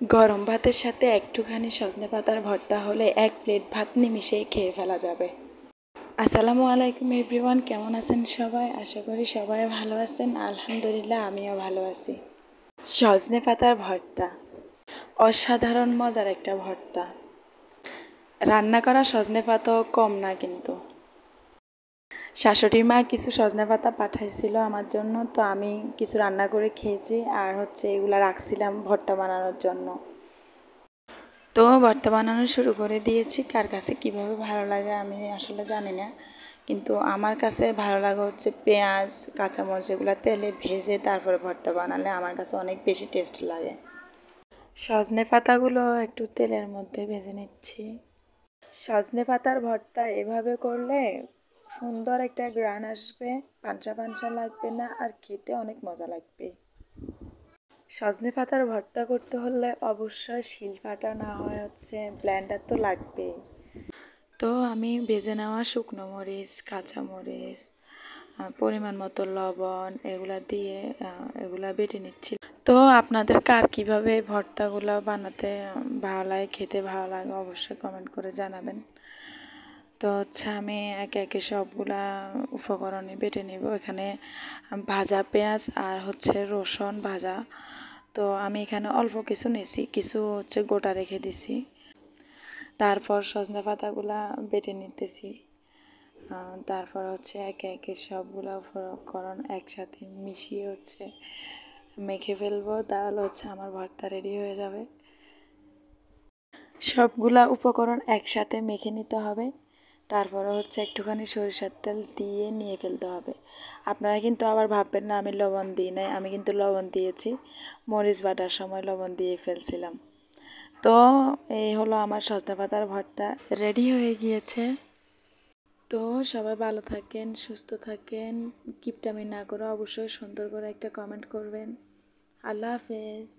গরম ভাতের সাথে একটুখানি সজনে পাতার ভর্তা হলে এক প্লেট ভাত নিমিশেই খেয়ে ফেলা যাবে। আসসালামু আলাইকুম এভরিওয়ান, কেমন আছেন সবাই? আশা করি সবাই ভালো আছেন। আলহামদুলিল্লাহ, আমিও ভালো আছি। সজনে পাতার ভর্তা অসাধারণ মজার একটা ভর্তা। রান্না করা সজনে পাতাও কম না কিন্তু। শাশুড়ি মা কিছু সজনে পাতা পাঠাইছিল আমার জন্য, তো আমি কিছু রান্না করে খেয়েছি, আর এগুলা রাখছিলাম ভর্তা বানানোর জন্য। তো ভর্তা বানানো শুরু করে দিয়েছি। কার কাছে কিভাবে ভালো লাগে আমি আসলে জানি না, কিন্তু আমার কাছে ভালো লাগে পেঁয়াজ কাঁচামরিচ এগুলো তেলে ভেজে তারপরে ভর্তা বানালে আমার কাছে অনেক বেশি টেস্ট লাগে। সজনে পাতাগুলো একটু তেলের মধ্যে ভেজে নিচ্ছি। সজনে পাতার ভর্তা এভাবে করলে সুন্দর একটা গ্রান আসবে, পানসা পানসা লাগবে না, আর খেতে অনেক মজা লাগবে। সজনে পাতার ভর্তা করতে হলে অবশ্যই শিলপাটা না হয় ব্লেন্ডার তো লাগবেই। তো আমি ভেজে নেওয়া শুকনো মরিচ কাঁচামরিচ পরিমাণ মতো লবণ এগুলা দিয়ে এগুলা বেটে নিচ্ছি। তো আপনাদের কার কীভাবে ভর্তাগুলো বানাতে ভালো লাগে, খেতে ভালো লাগে অবশ্যই কমেন্ট করে জানাবেন। তো আমি একে একে সবগুলা উপকরণই বেটে নেব। এখানে ভাজা পেঁয়াজ আর রসুন ভাজা। তো আমি এখানে অল্প কিছু নিয়েছি, কিছু গোটা রেখে দিছি। তারপর সজনে পাতাগুলা বেটে নিতেছি। তারপর একে একে সবগুলা উপকরণ একসাথে মিশিয়ে মেখে ফেলবো, তাহলে আমার ভর্তা রেডি হয়ে যাবে। সবগুলা উপকরণ একসাথে মেখে নিতে হবে। তারপরে একটুখানি সরিষার তেল দিয়ে নিয়ে ফেলতে হবে। আপনারা কিন্তু আবার ভাববেন না আমি লবণ দিই নাই, আমি কিন্তু লবণ দিয়েছি। মরিচ বাটার সময় লবণ দিয়ে ফেলছিলাম। তো এই হলো আমার সজনে পাতার ভর্তা রেডি হয়ে গিয়েছে। তো সবাই ভালো থাকেন, সুস্থ থাকেন, কিপটামি না করে অবশ্যই সুন্দর করে একটা কমেন্ট করবেন। আল্লাহ হাফেজ।